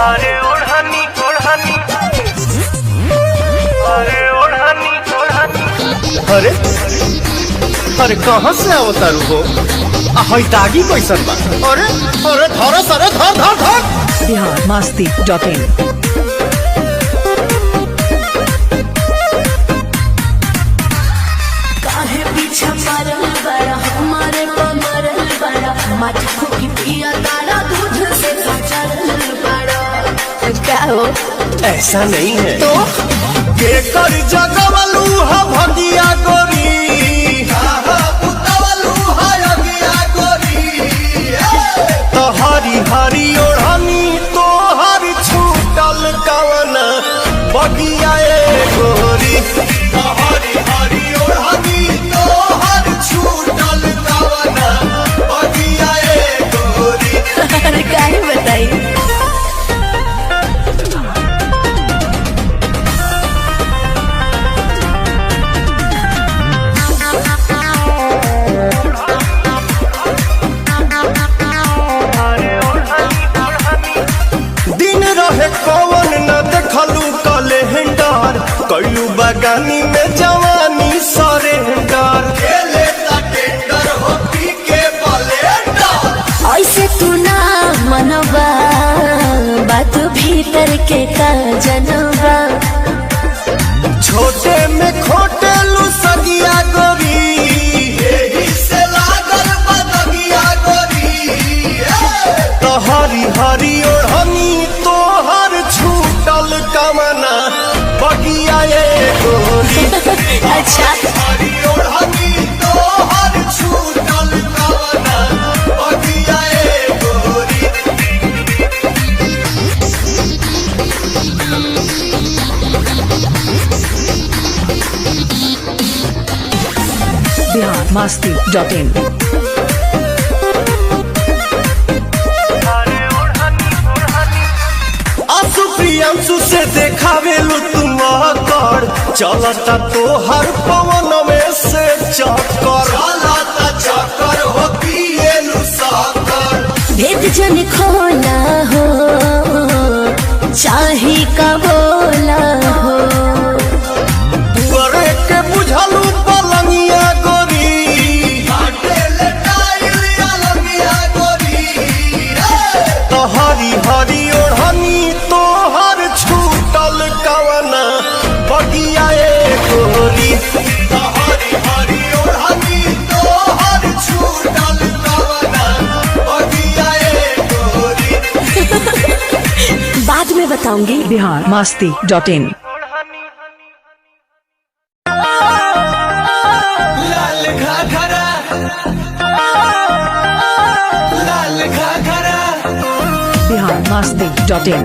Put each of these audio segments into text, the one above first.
अरे ओढ़नी ओढ़नी, अरे ओढ़नी ओढ़नी। अरे अरे कहाँ से अवतारू हो? हई दागी कैसन बा? अरे अरे धर सरे धर धर धर। biharmasti.in काहे पीछे मरल बड़ा हमारे मरल बड़ा मटको की पिया तारा दूध से चरल बड़ा। क्या हो? ऐसा नहीं है तो के कर जगवलू हा भगिया गोरी, तो हरी हरी ओढ़नी तो हरी छूटल कवन बगिया ए गोरी, तो हरी हरी ओढ़नी तो हरी छूटल कवन बगिया ए गोरी। अरे काहे बताई? दिन रहे कौन न देखलू कैलेंडर, कैलू बगानी में जवानी सरेंडर, खेले टेंडर हो पी के ब्लेंडर। ऐसे तू ना मनवा बात भीतर के का जनवा। छोटे में खोटेलू सगिया गोरी, एही से लागल बदगिया गोरी। तो हरी हरी ओढ़नी तो हर छूटल कमना बगिया ए गोरी। अच्छा हरी ओढ़नी तो हर छूटल कमना बगिया ए गोरी। biharmasti.in आंसू प्रियांशु से देखावेलू तुम कर, चलता तो हर पवन में से चक्कर, चलता चक्कर हो पिएलू साकर। भेद जन खोला हो चाहे का बोला हो। तुअरे के बुझलू पलंगिया गोरी, काटे ले टाइल अलंगिया गोरी। तो हरी हरी ओढ़नी तो हर छूटल कवना बगिया ए गोरी, तो हरी हरी ओढ़नी तो हर छूटल कवना बगिया ए गोरी। बाद में बताऊंगी। biharmasti.in लाल घाघरा, लाल घाघरा। biharmasti.in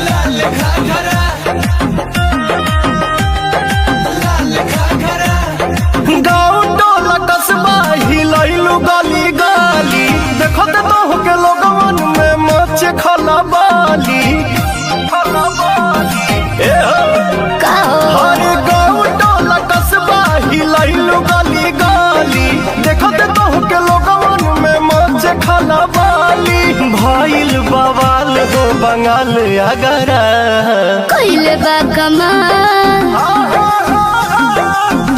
लाल घाघरा, लाल घाघरा। गाँव टोला कस्बा हिलैलू गली गली, देखो ते बहु के लोगवन में मच खलबाली खलबाली। ए हो का हो? हर गाँव टोला कस्बा हिलैलू गली गली, देखो ते बहु के लोगवन में मच खलबाली। भइल बवाल हो बंगाल अगरा, कइले बा कमाल,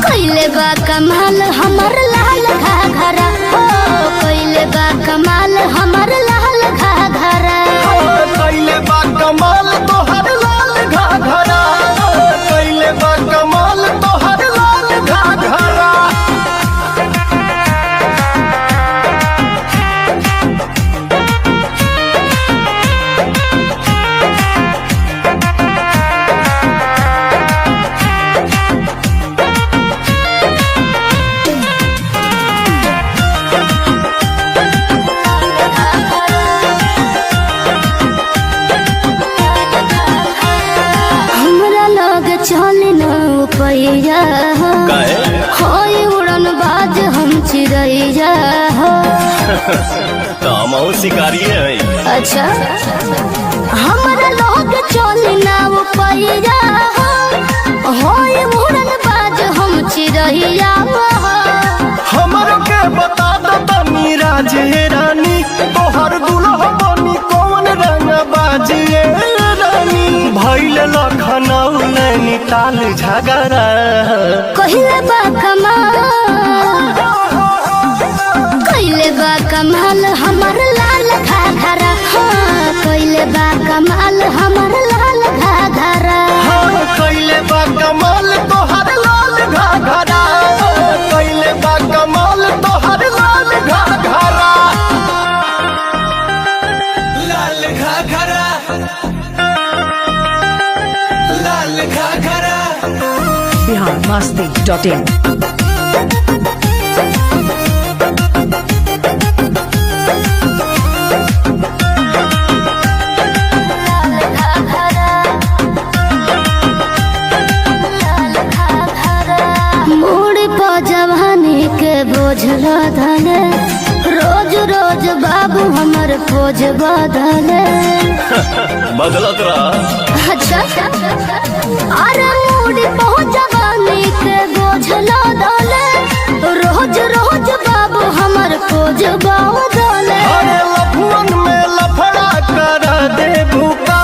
कइले बा कमाल हमर लाल घाघरा। ओ कइले बा कमाल हमर लाल घाघरा। कैले बा कमाल तोहर लाल घाघरा, कैले बा कमाल तोहर लाल घाघरा। हमरा लग चल न पैया काहे? होय उड़न बाज हम चिड़ैया हो। तो हम शिकारी है। अच्छा हमरा लोग चल ना पैया होय उड़न बाज हम चिड़ैया हो। टाल झगड़ा कहिले बा कमाल कहिले बा कमाल हमर लाल घाघरा हाँ कहिले बा कमाल हमर लाल घाघरा हाँ कैले बा कमाल तोहर लाल घाघरा कैले बा कमाल तोहर लाल घाघरा लाल घाघरा लाल घाघरा biharmasti.in जवानी के बोझल धले रोज रोज बाबू हमर खोज बदले बदलत रहा अच्छा अरे मूडी बहुत जवानी के बोझल धले रोज रोज बाबू हमर खोज बदले अरे लफुअन में लफड़ा कर दे भूका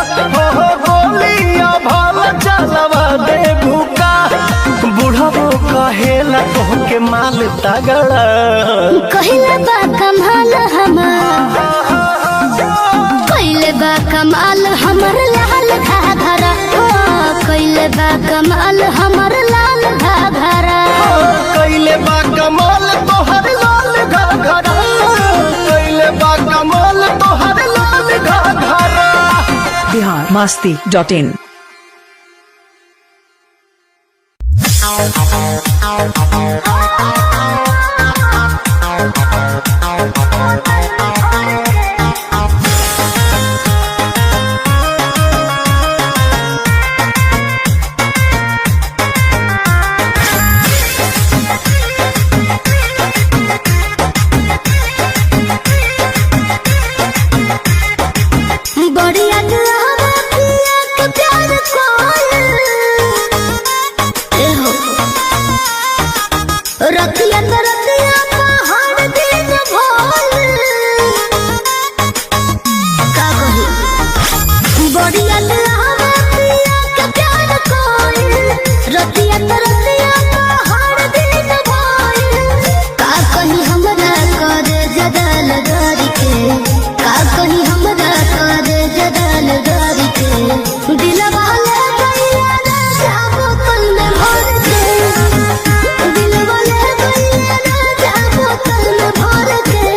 हो गोलियां भाल चलवा दे भूका बुढ़ाबो कहेला कह के माल तगड़ा कहिले बा कमाल हमर कहिले बा कमाल हमर लाल घाघरा कहिले बा कमाल हमर लाल घाघरा कैले बा कमाल तोहर लाल घाघरा कैले बा कमाल तोहर लाल घाघरा biharmasti.in बढ़िया दुआवा पिया के प्यार कोयल रतिया तो रतिया पहाड़ दिन भोल का कही बढ़िया दुआवा पिया के प्यार कोयल रतिया तो रतिया पहाड़ दिन भोल का कही हमरा करे जदल गरी के का कही हमरा करे जदल गरी के दिलवा ले गइया ना जाबो कल में भर के दिलवा ले गइया ना जाबो कल में भर के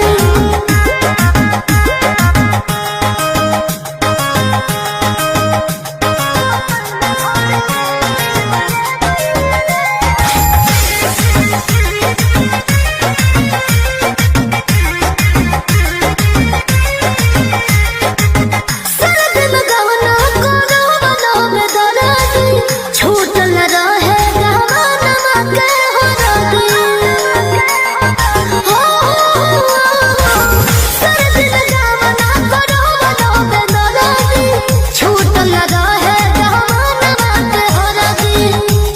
सरद में गहना कोनो बनो में दरादी छूटल रहे गहना के हो रादी हो सरद में गहना कोनो बनो में दरादी छूटल रहे गहना के हो रादी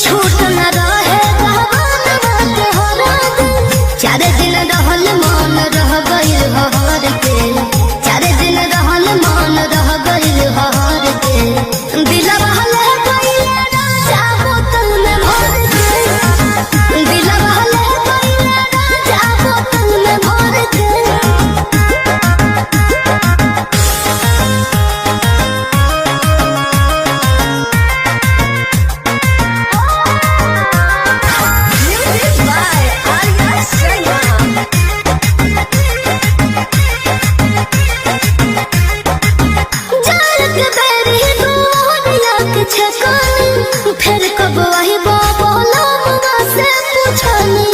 छूटल रहे गहना के हो रादी चार दिन रहल मन रह गइल हर के चार दिन रहल मन रह गइल हर के दिलवा ले गइल राजा बोतल में भर के दिलवा ले गइल राजा बोतल में भर के Music by Arya Sharma जाल के बेरी दुनिया के छकानी फिर कब वही बोला मुआ से पूछनी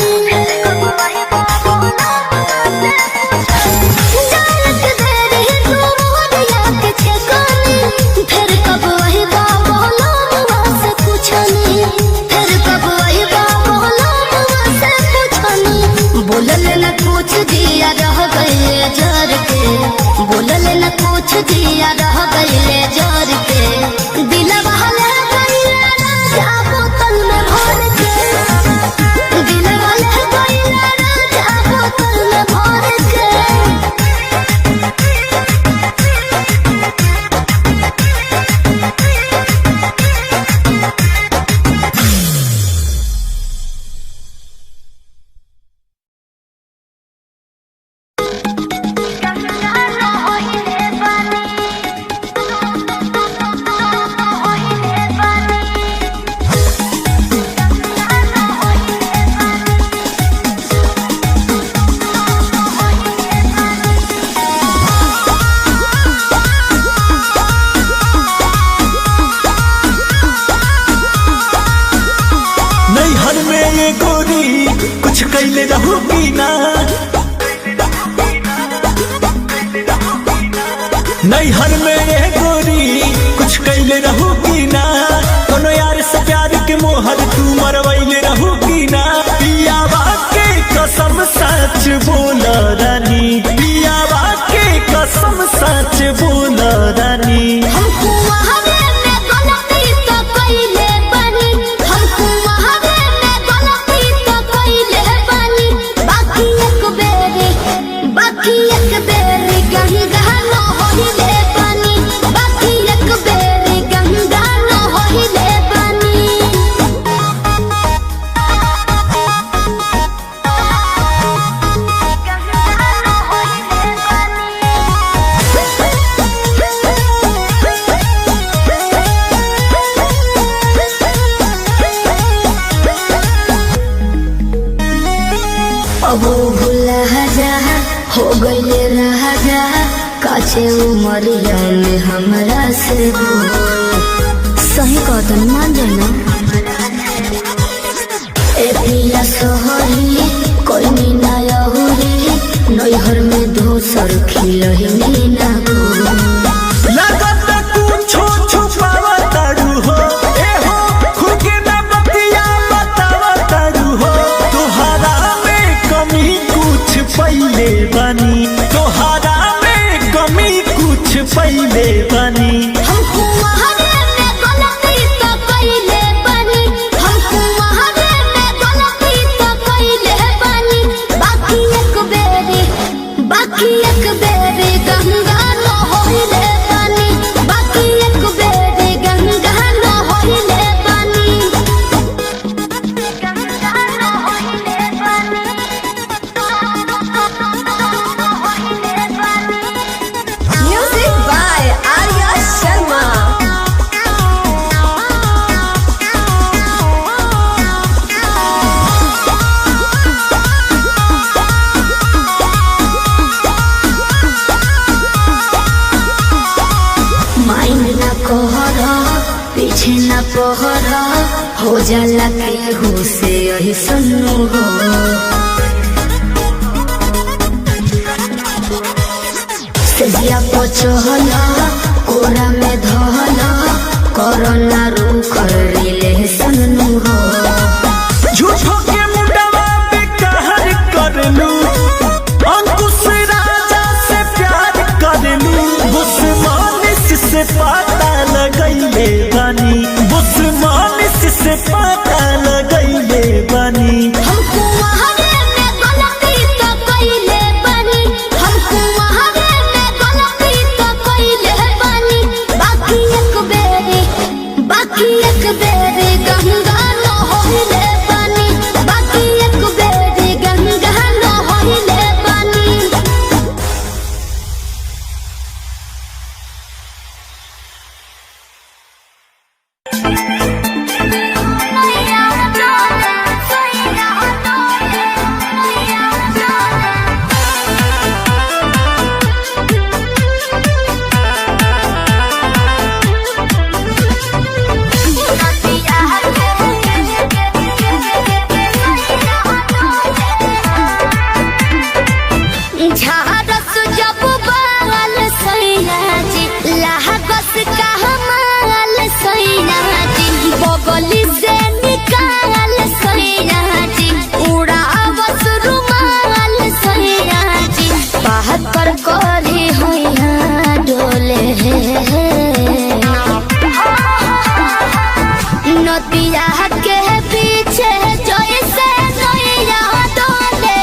जाल के बेरी दुनिया के छकानी फिर कब वही बोला मुआ से पूछनी फिर कब वही बोला मुआ से पूछनी बोलल न कुछ दिया रह गए जर के बोलल न कुछ दिया रह गए जर के दिलवा ले गइल राजा बोतल में भर के दिलवा ले गइल राजा बोतल में भर के नैहर में ये गोरी कुछ कैले रहू की ना, कोनो यार से प्यार के मोहर तू मरवैले रहू की ना। पियावा के कसम सच बोल रानी, पियावा के कसम सच बोल रानी। हमको वहावे में गलती तो कइले बानी, हमको वहावे में गलती तो कइले बानी। बाकी एक बेरी गंगा न होइले बानी, बाकी एक बेरी गंगा न होइले बानी। अब भूला जा हो गईले राजा, काचे उमरिया में हमरा से बोल। सही कहतन मान जाना ए पिया सोहरी कोई मीना यहुरी, नैहर में दोसर खिलही ना बोल। लगत कुछो छुपावा तारू हो, ए हो खुद के ना बतिया बतावा तारू हो। तोहरा में कमी कुछ पहिले बानी, तोहरा में कमी कुछ पहिले बानी। हमको वहावे में गलती तो कइले बानी, हमको वहावे में गलती तो कइले बानी। बाकी एक बेरी गंगा न होइले बानी, बाकी एक बेरी गंगा न होइले बानी। गंगा न होइले बानी, होइले बानी। Music by Arya Sharma. Mind ना कहरा पीछे ना पहरा, हो जाला केहू से यही सुनू हो। सजिया पचहला कोरा में धहला, कोरोना रूख रिले सुनू हो। झूठो के मुंडवा पे कहर करलू, अंकुश राजा से प्यार करलू। बुस्मानिस से पता लगैले बानी, बुस्मानिस से पता लगैले बानी। हमको वहावे में गलती तो कइले बानी, हमको वहावे में गलती तो कइले बानी। बाकी एक बेरी गंगा न होइले बानी, बाकी एक बेरी गंगा न होइले बानी। झारस जब बाल सैया जी, लागस का हमाल सैया जी। बगली से निकाल सैया जी, उड़ावस रुमाल सैया जी। बात पर करी होइया डोले, नदिया के पीछे जैसे नैया डोले,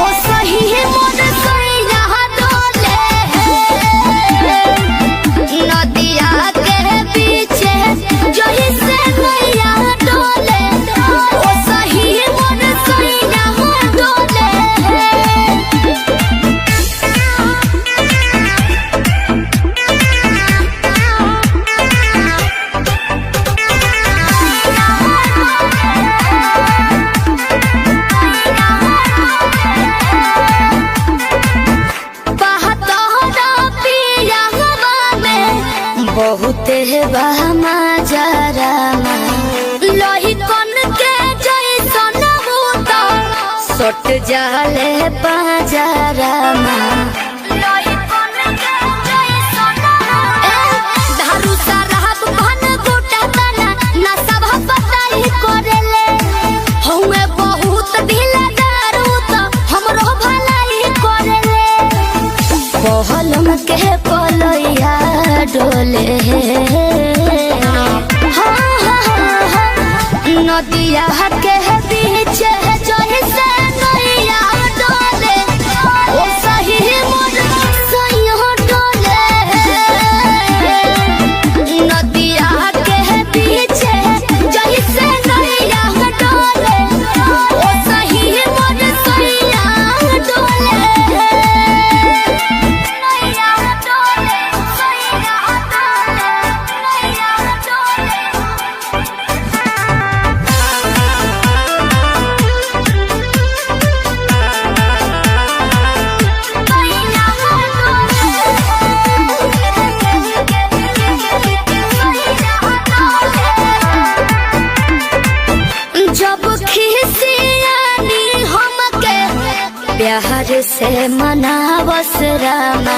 ओ सही मन सैया डोले। नदिया के पीछे जैसे नैया डोले, ओ सही मन सैया डोले। बहुते बहमा जरामा लोही कन के जैसन होता, सट जाले बाजारामा। लोही कन के जैसन डोले नदिया के बीच जैसे नैया डोले ओ सही मोर सैया डोले नदिया के बीच जैसे नैया डोले ओ सही मोर सैया डोले नैया डोले सैया डोले नैया डोले जब खिसियानी हमके प्यार से मनावस रामा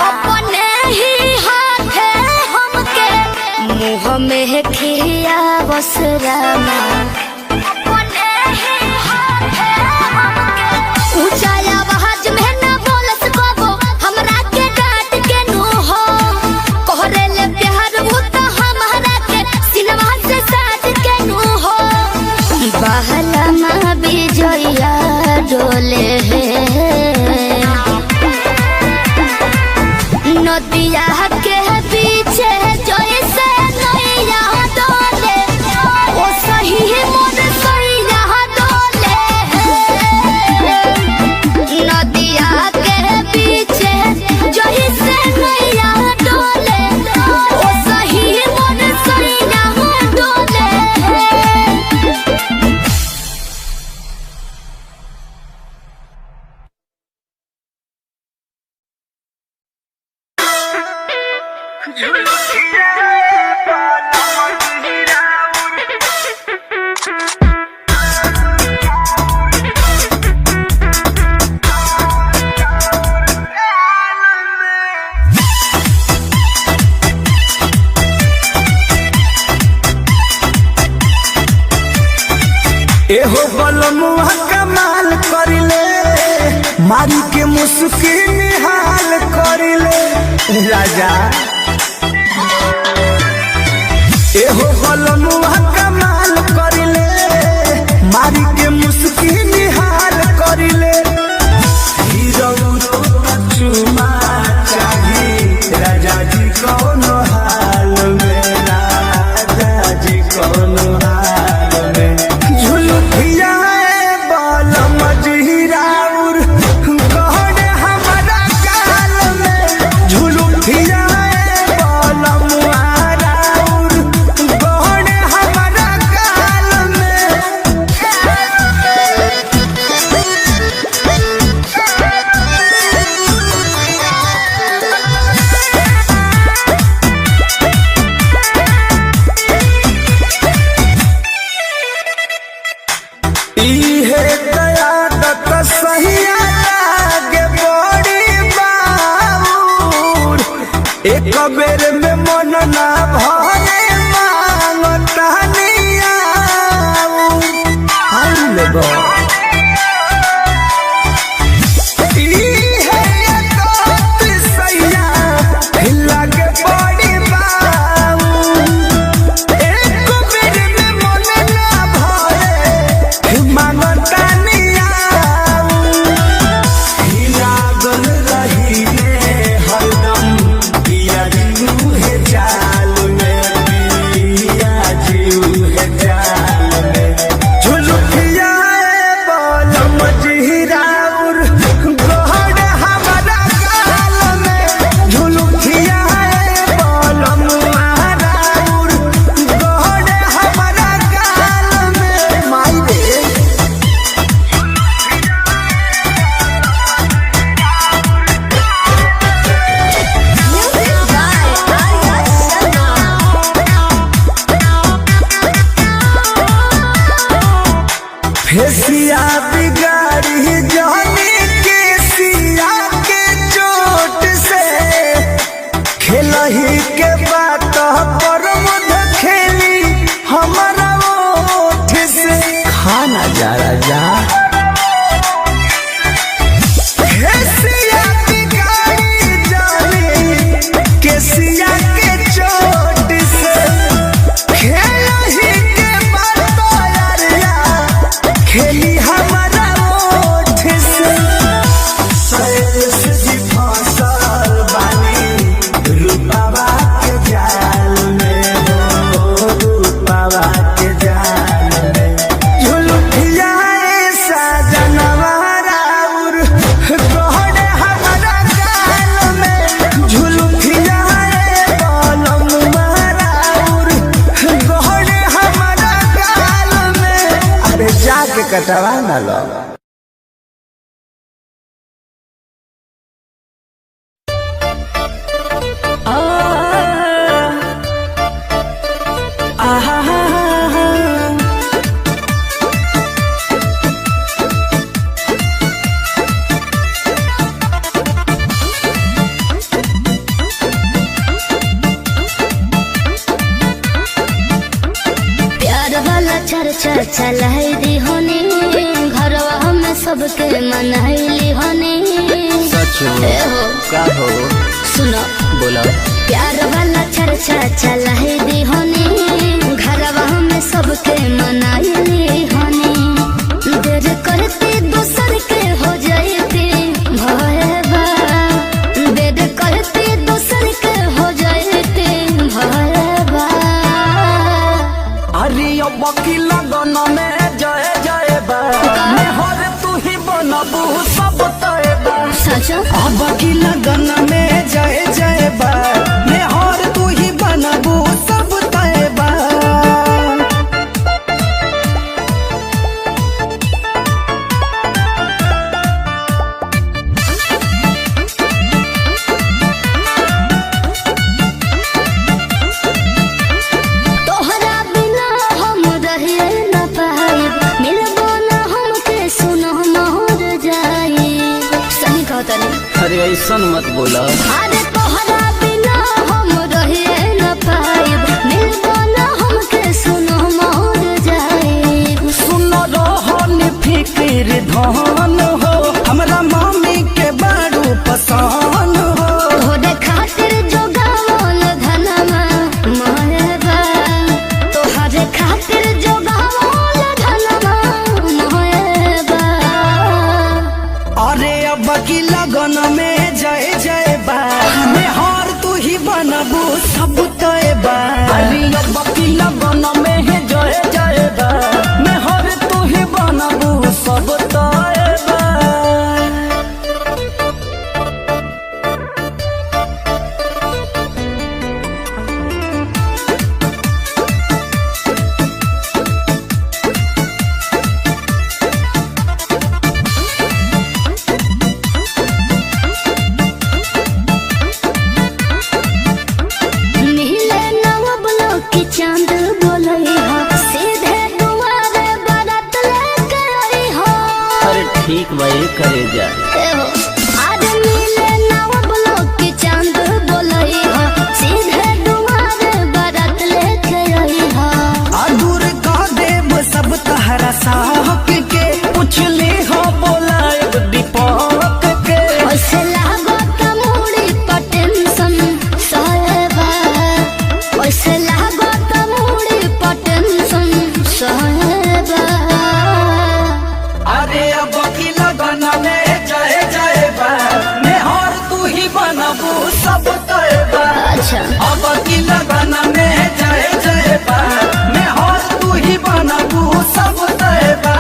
अपने ही हाथे हमके मुँह में खियावस रामा अपने ही हाथे हमके ऊंचा आवाज में न बोलस कबो हमरा के डांट के नु हो कोहरे ले प्यार वो तो हमारा के सिनवा से साथ के नु हो बहला माँ बिजया डोले नदिया के पीछे जैसे नैया डोले ओ सही मोर सैया डोले नदिया के पीछे जैसे नैया डोले ओ सही मोर सैया डोले एहो बलमुआ कमाल करिले मारी के मुस्की निहाल करिले राजा एहो बलमुआ कमाल करिले मारी के मुस्की निहाल करिले हीरो चुमा चाही राजा जी कौन हाल में राजा जी कौन हाल में झुलुठिया बाल मजहिराउर कहने हमारा काल में झुलुठिया बाल मुहाराउर कहने हमारा काल में इहे कयादत सहिया लागे बड़ी बाबूर एक बेर में मन ना भरे मांगता निया हम लेबो इहे कयादत सहिया लागे बड़ी बाबूर एक बेर में मन ना भरे मांगता निया लागल रही हरदम पिया है चाल में जाके कटवा ना लो। चर्चा चलाई दी होनी घरवा में सबके मनाइली होनी। सच हो का हो सुनो बोला प्यार वाला चर्चा चलाई दी होनी घरवा में सबके मनाइली होनी। देर करती दूसर के हो जाती भयबा, देर करती दूसर के हो जाती भयबा। अरे अब की लगन में जय जय बा हर तू ही बनबू सब तय बा। सचो अब की लगन में जय जय बा हर तू ही बनबू सब तय बा। तोहरा बिना हम रहे न पाइब, मिलबो न हमके सुनो मोर जाई। सही कहता नहीं। अरे ऐसा मत बोला। अरे तोहरा बिना हम रहे न पाइब, मिलबो न हमके सुनो मोर जाई। सुन रहन फिक्र धन हो हमरा मम्मी के बारू पसंद हो। तोहरे खातिर जो गावल धनमा मोहबा, तोहरे खातिर जो गावल धनमा मोहबा। अरे अब की लगन में जय जय बा हर तू ही बनबू सब तय बा। अरे अब की लगन में जय जय बा हर तू ही बनबू सब तय बा। नीले नवबलो की चांद बोलई हो, सीधे दुआरे बारात लेके आई हो। अरे ठीक भाई करे जा। ए हो आज नीले नवबलो की चांद बोलई हो, सीधे दुआरे बारात लेके आई हो। दूर का देव सब तहरा साहक के पुछले हो बोलायब दीपक के। ओसे लागो तमुड़ी पर टेंशन सहबा, ओसे लागो तमुड़ी पर टेंशन सहबा। अरे अब की लगन में जय जय बा हर तू ही बनबू सब तय बा। अच्छा अब की लगन में जय जय बा हर तू ही बनबू सब तय बा।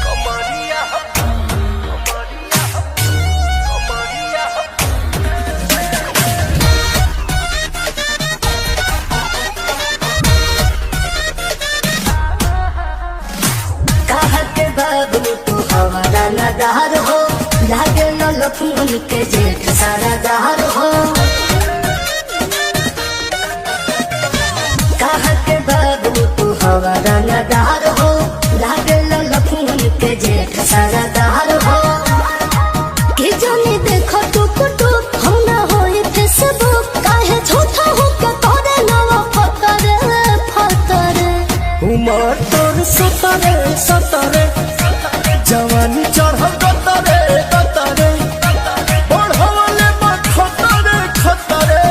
कमरिया कमरिया कमरिया कहा के बाबू तू हमारा नदार हो, लागे न लखन के जेठ सारा दार हो। कहा के बाबू तू हमारा नदार हो, लागे न लखन के जेठ सारा दार हो। कि जाने देखो टुक टुक हम ना होए फेसबुक, काहे झूठा हो के तोरे नवा फतरे फतरे। उमर तोर सतरे सतरे जवानी चढ़ कतरे कतरे बढ़वले खतरे खतरे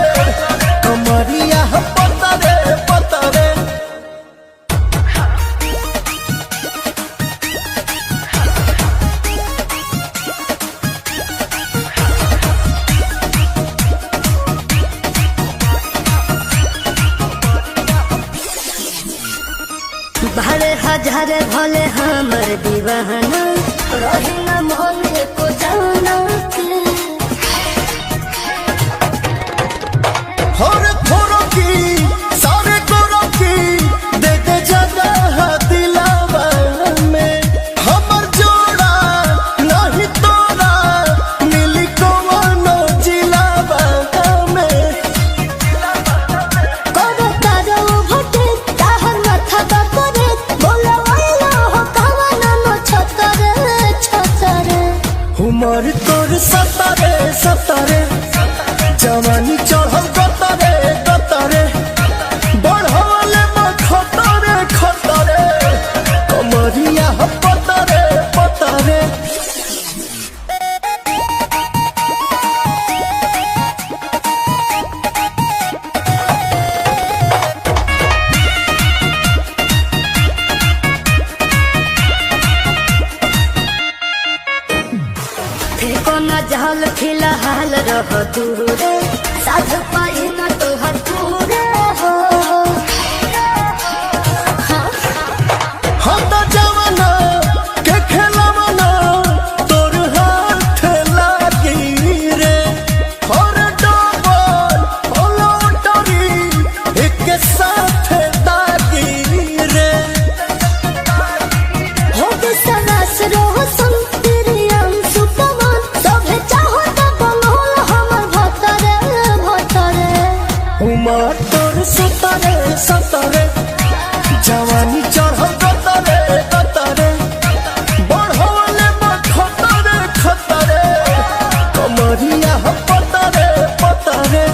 कमरिया पतरे पतरे। अरे भले हमर दीवाना रही न मन को जाना के हर थोरो की सारे गोरो की दे दे जगह दिलावा में हमर जोड़ा नहीं तोरा मिली कोनो जिलावा में करो तारो भटे ताहर माथा करे बोला वाला हो कवना नो छतरे छतरे उमर तोर सतरे सतरे जवानी चढ़ल कतरे कतरे बढ़ले खतरे खतरे कमरिया पतरे पतरे फेको न जहल फिलहाल रह दूरे साझ पाई न तोहर पूरे हो हम तो जवाना के खेलवाना तोर हाथ लागी रे और डबल लॉटरी एक साथ दागी रे हो के सनास रोह संतरियम सुपवन सभे चाहो त बनल हमर भतरे भतरे उमर तोर सतरे सतरे जवानी चढ़ल कतरे कतरे बढ़ले खतरे खतरे कमरिया पतरे पतरे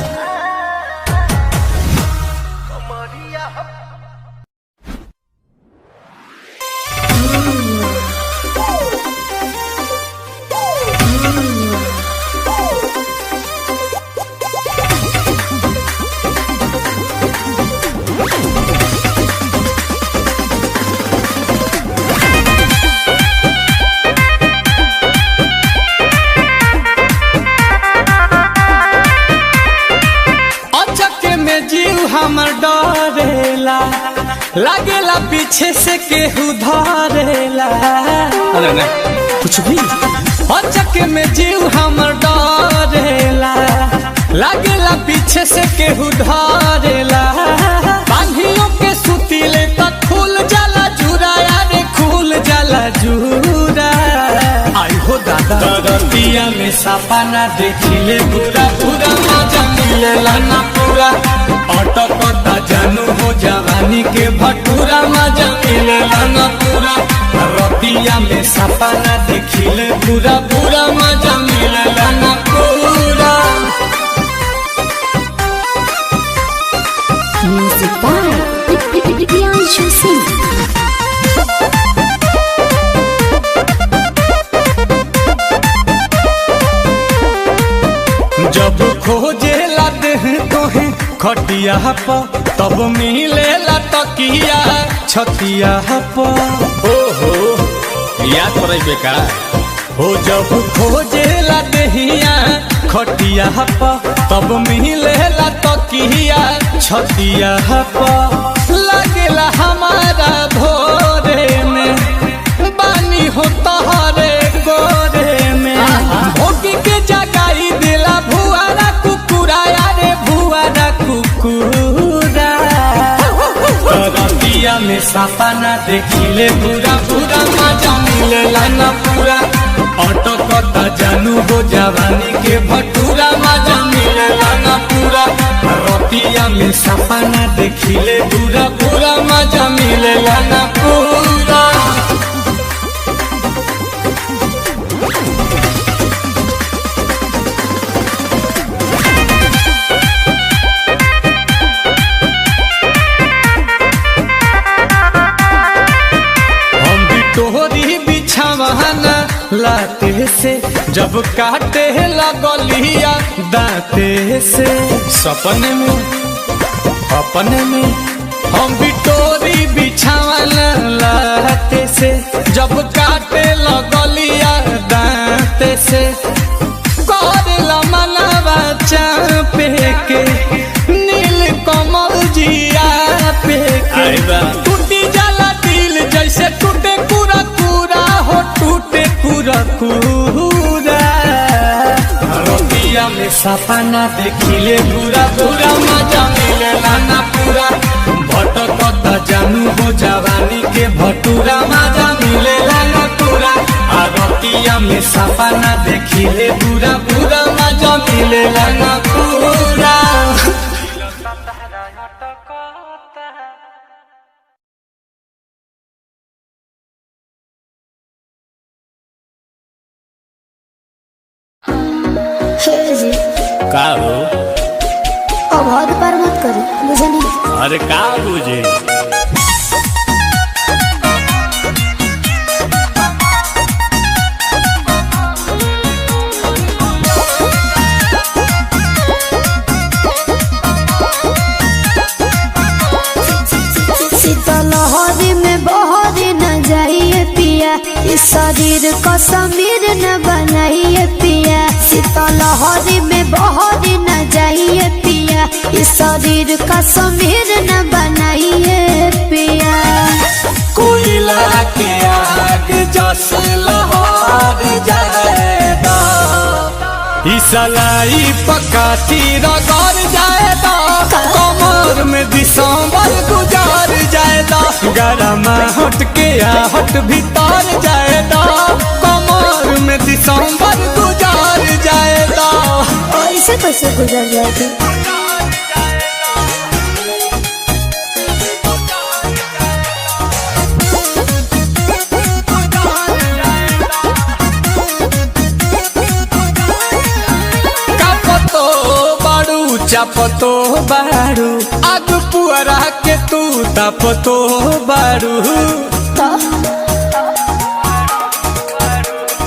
अचके में जीव हमर डरेला लागेला पीछे से केहू धरेला अरे ना कुछ भी अचके में जीव हमर डरेला लागेला पीछे से केहू धरेला बांधियों के सुतीले तक खुल जाला जुरा यारे खुल जाला जुरा आई हो दादा दरतिया में सपना देखिले पूरा पूरा मजा मिलेला ना पूरा अटकता जानू हो जवानी के भटूरा मजा मिलेला ना पूरा रतिया में सपना देखिले पूरा पूरा मजा मिलेला ना पूरा म्यूजिक बाय प्रियांशु सिंह जब खोजेला देह तोहे खटिया पर तब मिलेला तकिया छतिया पर ओहो याद पड़े बेका हो जब खोजेला देहिया खटिया पर तब मिलेला तकिया छतिया पर लगेला हमारा भोरे में बानी हो तहरे गोरे में भोगी के जगाई दिला भुआरा कुकुरा यारे भुआरा कुकुरा रतिया में सपना देखिले पूरा पूरा मजा मिलेला ना पूरा अटकता जानू हो जवानी के भटूरा मजा मिलेला ना पूरा रतिया में सपना देखिले पूरा पूरा मजा मिलेला ना पूरा तोहरी बिछावाना लाते से जब काटे लगलिया दाते से सपने में अपने में हम भी तोरी बिछावाना लाते से जब काटे लगलिया दाते से करला मनवा चापे के नील कमल जिया पे के टूटी जाला दिल जैसे पूरा रतिया में सपना देखिले पूरा पूरा मजा मिलेला ना पूरा भटकता जानू हो जवानी के भटूरा मजा मिलेला ना पूरा रतिया में सपना देखिले पूरा पूरा मजा मिलेला ना पूरा। जी का हो? अब हद पार मत करो मुझे नहीं। अरे का बुझे? शीतलहरी में बहरी न जाइए पिया इस शरीर को समीर न बनाइए पिया। शीतलहरी में बहरी न जाइए पिया इस शरीर का समीर न बनाइए पिया। कोयला के आग जस लहर जाएगा इसलाई पकाती रगड़ जाएगा कमर में दिसंबर गुजार जाएगा गरम हट के हट भीतर जाएगा कमर में दिसंबर गुजार जाएगा। ऐसे कैसे गुजर जाएगी? चापतो बारू आग पुअरा के तू तापतो बारू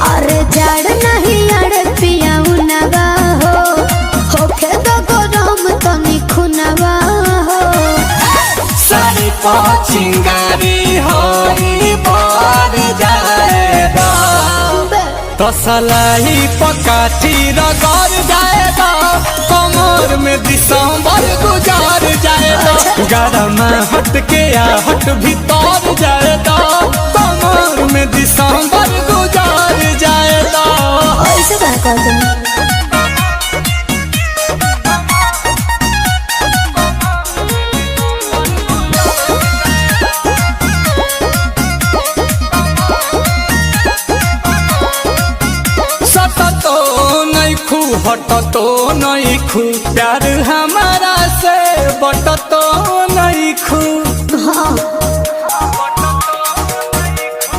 अरे जड़ नहीं अड़ पिया नवा होखे तो गरम तो निखुनवा हो। सारी पचिंगारी होई बार जाएगा तसलाई पकाठी रगड़ जाएगा कमर में दिसंबर गुजार जाएगा गरम हट के हट भीतर जाएगा कमर में दिसंबर गुजार जाएगा। ऐसे क्या करते हैं? हटतो नहीं खू प्यार हमारा से बटतो नहीं खू।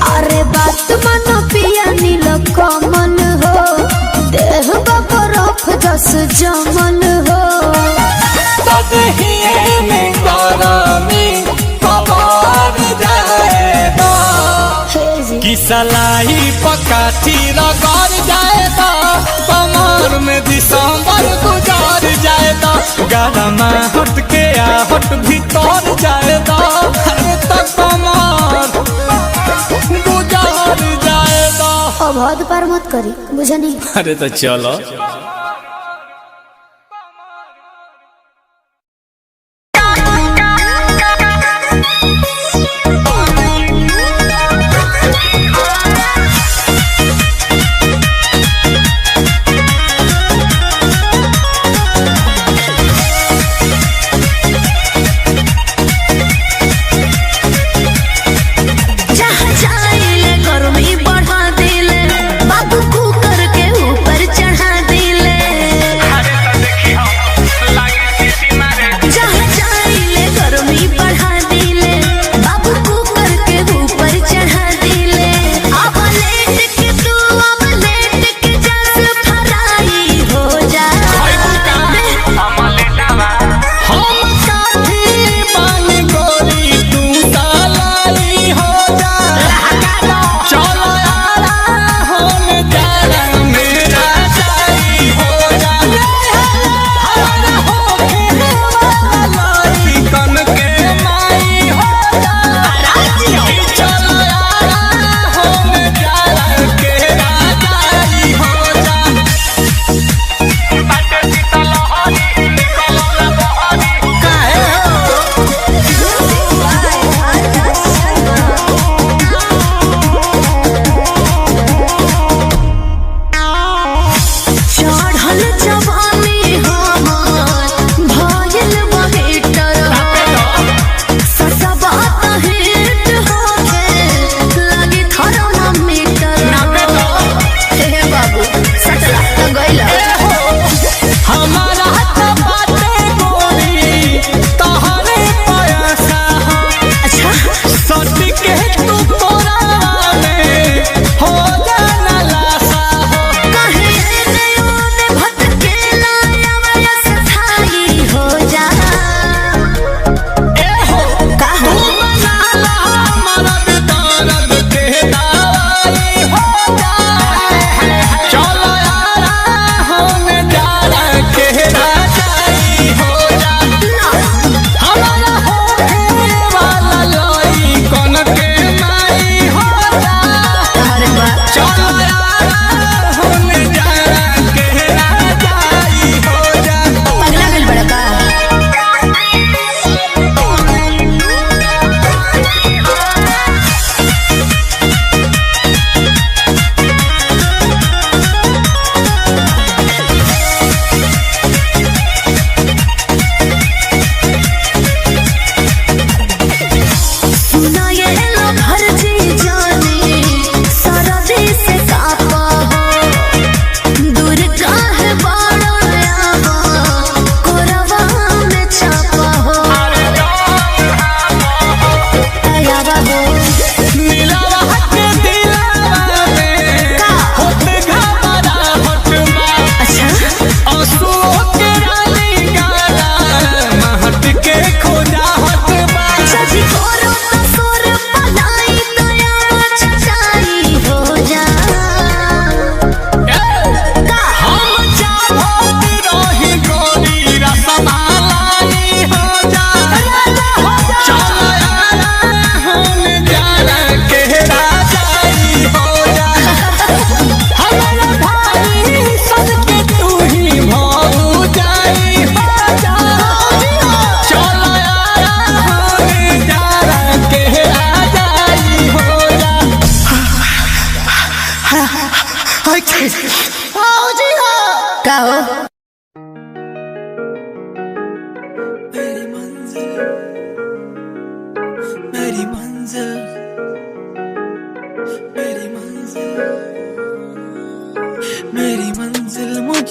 अरे बात मानो पिया नील कमल हो देह बरफ जस जमल हो तदहिए में गरमी कबार जाएगा कि सलाई पकाठी रगड़ जाएगा कमर में दिसंबर गुजार जाएगा गरम हट के हट भीतर जाएगा तक कमर गुजार जाएगा। अब हद पार मत करी मुझे नहीं। अरे तो चलो गर्मी बढ़ा दिले बाबू कुकर के ऊपर चढ़ा दिले।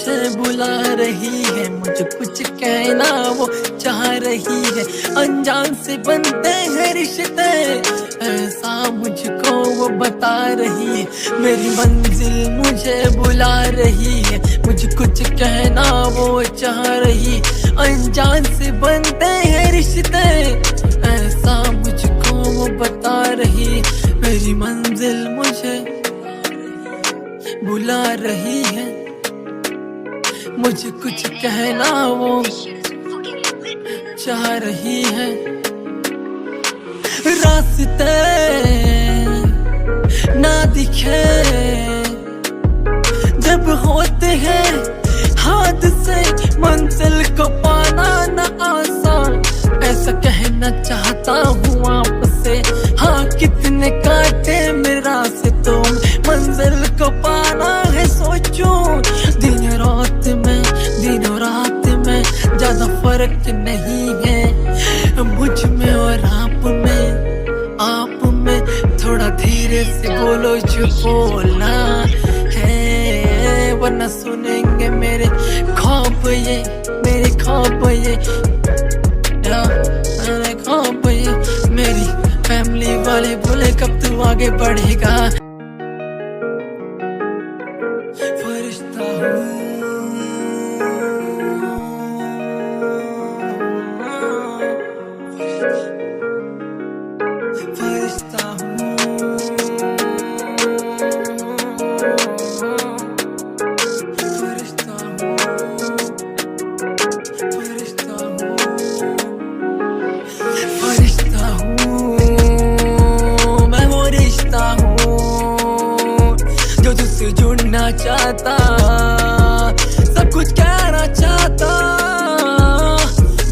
मुझे बुला रही है, मुझे कुछ कहना वो चाह रही है। अनजान से बनते हैं रिश्ते, ऐसा मुझको वो बता रही है। मेरी मंजिल मुझे बुला रही है, मुझे कुछ कहना वो चाह रही है। अनजान से बनते हैं रिश्ते, ऐसा मुझको वो बता रही है। मेरी मंजिल मुझे बुला रही है, मुझे कुछ कहना वो चाह रही है। रास्ते ना दिखे जब होते हैं हाथ से, मंजिल को पाना ना आसान, ऐसा कहना चाहता हूँ आपसे। हाँ कितने काटे मेरा से तुम, मंजिल को पाना है सोचो। दिन रात में ज्यादा फर्क नहीं है मुझ में और आप में थोड़ा धीरे से बोलो जो बोलना है, वरना सुनेंगे मेरे ख्वाब ये, मेरे ख्वाब ये, मेरे ख्वाब ये। मेरी फैमिली वाले बोले कब तू आगे बढ़ेगा। फरिश्ता हूँ, फरिश्ता हूँ, फरिश्ता हूँ, फरिश्ता हूँ, फरिश्ता हूँ। मैं वो रिश्ता हूँ जो तुझसे जुड़ना चाहता, सब कुछ कहना चाहता,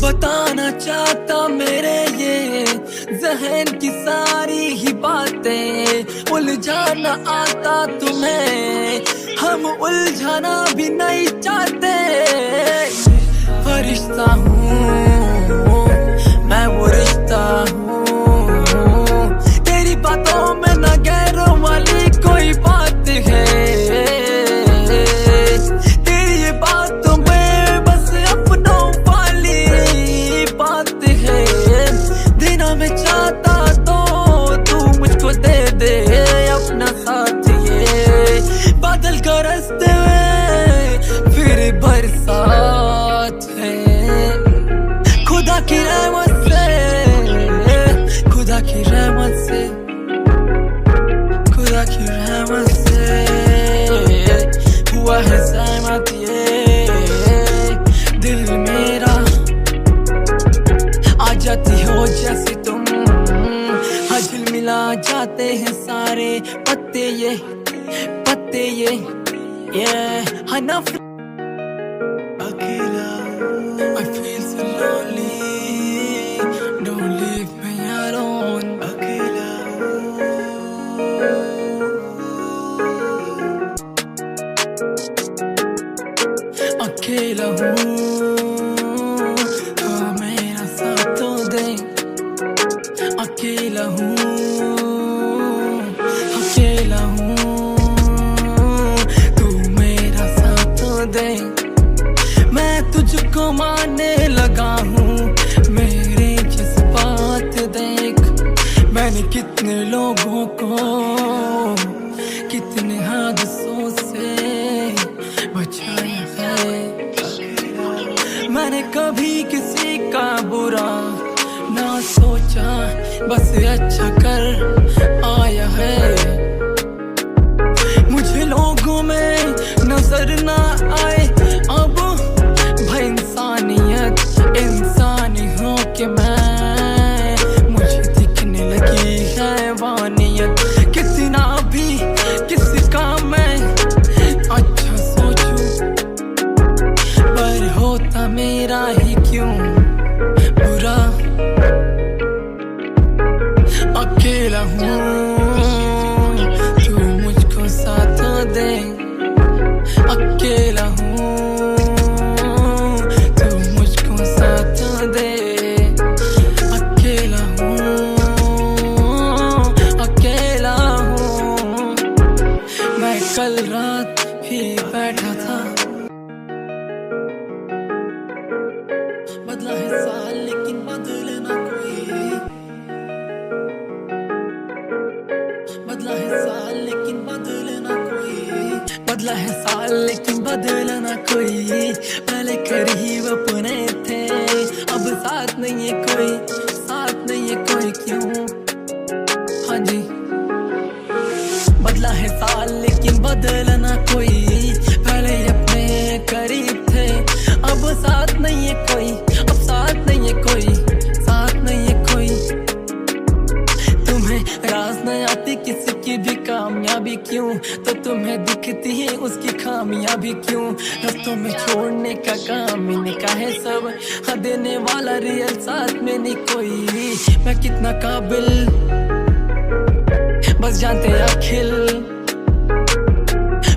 बताना चाहता मेरे ये जहन की सारी ही बातें। उलझाना आता तुम्हें, हम उलझाना भी नहीं चाहते। फरिश्ता हूँ मैं, वो रिश्ता हूँ, तेरी बातों में ना गैरों वाली कोई बात है। तेरी ये बातों में बस अपनों वाली बात है। देना मैं चाहता तो तू मुझको दे दे अपना साथ ये। बादल का रास्ते में फिर बरसात है, खुदा की रहमत से, खुदा की रहमत से, खुदा की रहमत से हुआ है सहमत ये। दिल मेरा आ जाती हो जैसे तुम, दिल मिला जाते हैं सारे पत्ते ये, पत्ते ये हनफ। अकेला I feel so lonely, don't leave me alone। अकेला अकेला हूँ, हाँ मेरा साथ तो दे। अकेला हूँ, अकेला हूँ, तू मेरा साथ तो दे। मैं तुझको मानने लगा हूँ, मेरे जज्बात देख। मैंने कितने लोगों को कितने हादसों से बचाया है। मैंने कभी किसी का बुरा ना सोचा, बस अच्छा कर आया है। मुझे लोगों में नजर ना आए अब भाई इंसानियत, इंसानी हो के मैं, मुझे दिखने लगी है वानियत। कितना भी किसका मैं अच्छा सोचूं, पर होता मेरा ही क्यों बुरा। अकेला हूँ तू मुझको साथ दे। अकेला हूँ तू मुझको साथ दे। अकेला हूँ, अकेला हूँ। मैं कल रात ही बैठा था बदला है साल लेकिन बदले ना कोई, बदला है साल लेकिन बदले ना कोई, बदला है साल लेकिन बदले ना कोई। पहले करीब अपने थे अब साथ नहीं है कोई, साथ नहीं है कोई क्यों? हाँ जी, बदला है साल लेकिन बदला ना कोई। पहले अपने करीब थे अब साथ नहीं है कोई, अब साथ नहीं है कोई, साथ नहीं है कोई। तुम्हें राज न आती किसी की भी कामयाबी क्यों, तो तुम्हें दिखती है उसकी खामियाबी क्यों? रस्तों में छोड़ने का काम इनका है सब, हाँ देने वाला रियल साथ में नहीं कोई। मैं कितना काबिल बस जानते अखिल,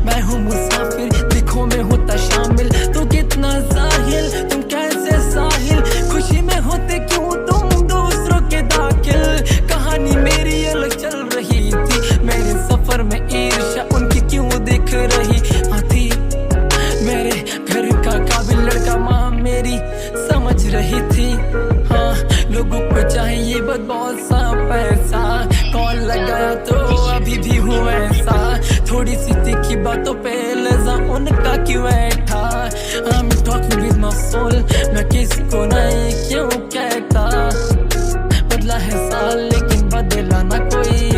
मैं हूँ मुसाफिर दिखों में होता शामिल। तू कितना जाहिल तुम कैसे साहिल, खुशी में होते क्यों तुम दूसरों के दाखिल। कहानी मेरी अलग चल रही थी, मेरे सफर में ईर्ष्या उनकी क्यों दिख रही थी। मेरे घर का काबिल लड़का माँ मेरी समझ रही थी। हाँ लोगों को चाहिए बस बहुत सा पैसा, कॉल लगाया तो अभी भी हूँ ऐसा। थोड़ी सी तीखी बातों पे लजा उनका क्यों बैठा। I'm talking with my soul, मैं किसको नहीं क्यों कहता। बदला है साल लेकिन बदला ना कोई,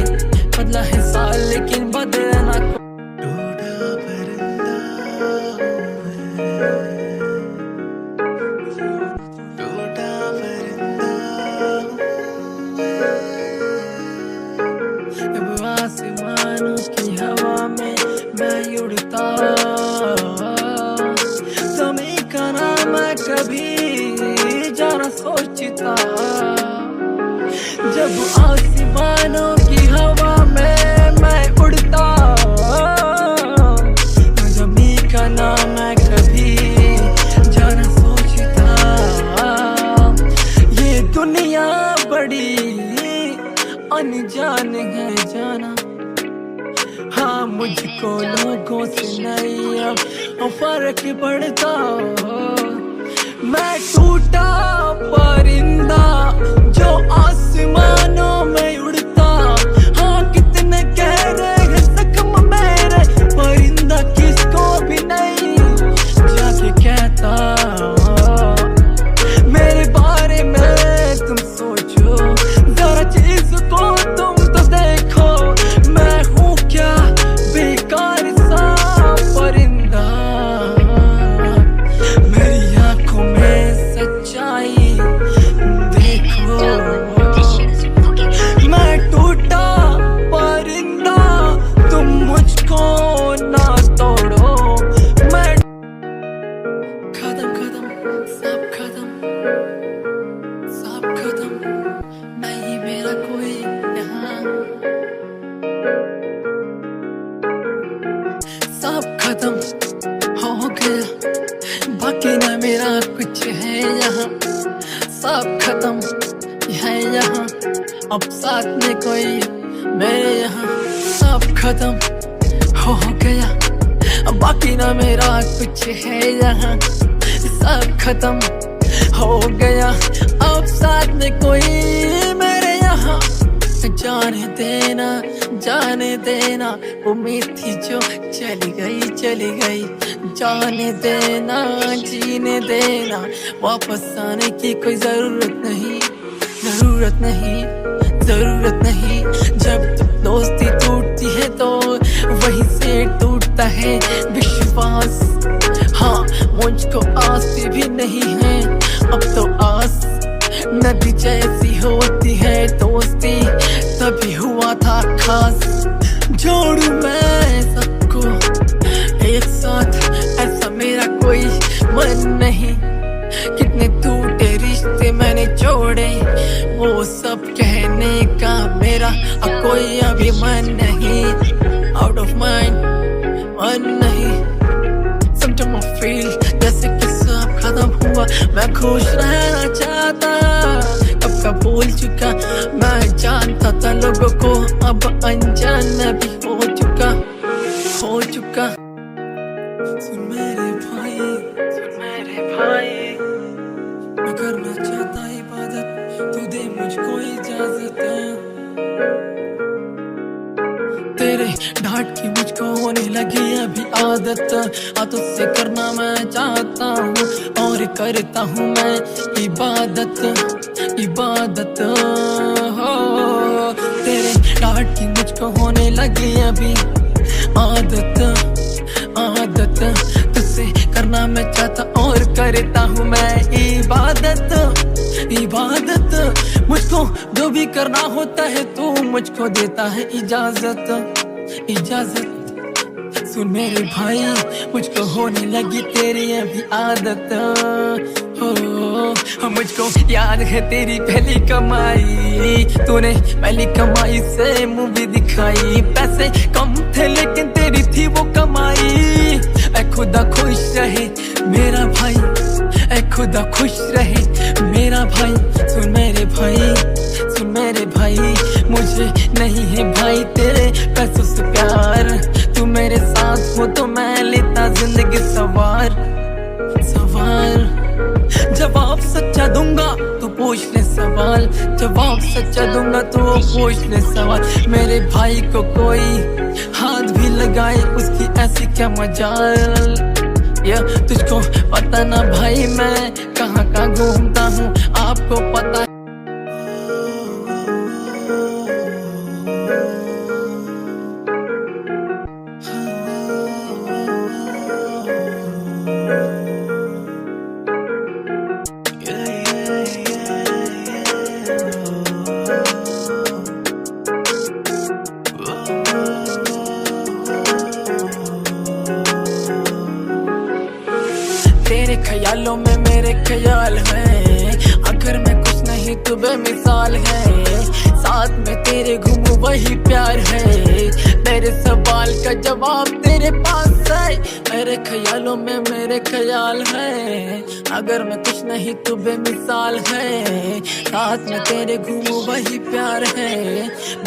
बदला है साल लेकिन बदला ना कोई। अब आसमानों की हवा में मैं उड़ता, समय का नाम मैं कभी जाना सोचता। जब आसमानों की हवा में मैं उड़ता, समय का नाम मैं कभी जाना सोचता। ये दुनिया बड़ी अनजान है जाना, हाँ मुझको लोगों से नहीं अब फर्क पड़ता। मैं टूटा परिंदा जो आसमानों में उड़ता, हाँ कितने कह रहे हैं जख्म मेरे, परिंदा किसको भी नहीं जाके कहता। मेरे बारे में तुम सोचो जरा चीज को तुम तो देखो, मैं हूँ क्या बेकार सा परिंदा। मेरी आंखों में सच्चाई देखो, मैं टूटा परिंदा तुम मुझको ना तोड़ो। मैं खत्म खत्म सब खत्म, सब खत्म नहीं मेरा कोई यहाँ। सब खत्म हो गया बाकी ना मेरा कुछ है यहाँ। सब खत्म है यहाँ अब साथ में कोई मेरे यहाँ। सब खत्म हो गया बाकी ना मेरा कुछ है यहाँ। सब खत्म हो गया अब साथ में कोई मेरे यहाँ। जाने देना जाने देना उम्मीद थी जो चली गई चली गई। जाने देना जीने देना वापस आने की कोई जरूरत नहीं, जरूरत नहीं, जरूरत नहीं। जब दोस्ती टूटती है तो वहीं से टूटता है विश्वास। हाँ मुझको आस भी नहीं है अब तो आस। नदी जैसी होती है दोस्ती तभी हुआ था खास। जोड़ू मैं सबको एक साथ ऐसा मेरा कोई मन नहीं। कितने टूटे रिश्ते मैंने जोड़े वो सब कहने का मेरा कोई अभी मन नहीं। आउट ऑफ माइंड मन नहीं। Sometimes I feel जैसे कि सब खत्म हुआ। मैं खुश रहना चाहता कब का भूल चुका। मैं जानता था लोगों को अब अनजान मैं भी हो चुका, हो चुका। सुन मेरे भाई, सुन मेरे भाई, मगर मैं इबादत तुझसे करना मैं चाहता हूँ और करता हूँ मैं इबादत इबादत हो। तेरे डांट की मुझको होने लगी अभी आदत आदत, तुझसे करना मैं चाहता और करता हूँ मैं इबादत इबादत। मुझको जो भी करना होता है तू मुझको देता है इजाजत इजाजत। सुन मेरे भाई मुझको होने लगी तेरी अभी आदत हो। मुझको याद है तेरी पहली कमाई, तूने पहली कमाई से मूवी दिखाई। पैसे कम थे लेकिन तेरी थी वो कमाई। ऐ खुदा खुश रहे मेरा भाई, ऐ खुदा खुश रहे मेरा भाई। सुन मेरे भाई सुन मेरे भाई, मुझे नहीं है भाई तेरे पैसों से प्यार। तू मेरे साथ हो तो मैं लेता जिंदगी सवार सवार। जवाब सच्चा दूंगा तू पूछ ले सवाल, जवाब सच्चा दूंगा तू पूछ ले सवाल। मेरे भाई को कोई हाथ भी लगाए उसकी ऐसी क्या मजाल। या तुझको पता ना भाई मैं कहाँ कहाँ घूमता हूँ, आपको पता तेरे ख्यालों में मेरे ख्याल हैं। अगर मैं कुछ नहीं तो बेमिसाल है, साथ में तेरे घूमूं वही प्यार है। मेरे सवाल का जवाब तेरे पास है। मेरे ख्यालों में मेरे ख्याल हैं। अगर मैं कुछ नहीं तो बेमिसाल है, साथ में तेरे घूमूं वही प्यार है।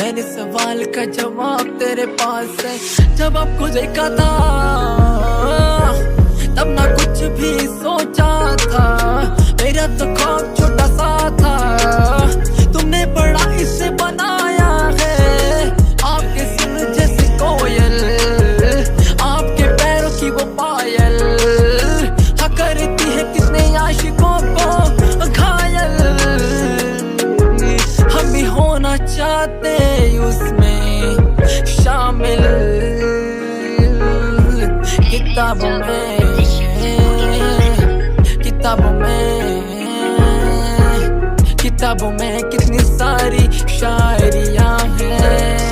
मेरे सवाल का जवाब तेरे पास है। जब आपको देखा था तब ना कुछ भी सोचा था, मेरा तो ख्वाब छोटा सा था। तुमने बड़ा इसे बनाया है, आपके सुर जैसे कोयल, आपके पैरों की वो पायल। हाँ करती है कितने आशिकों को घायल। हम भी होना चाहते उसमें शामिल, किताबों में किताबों में कितनी सारी शायरियां हैं।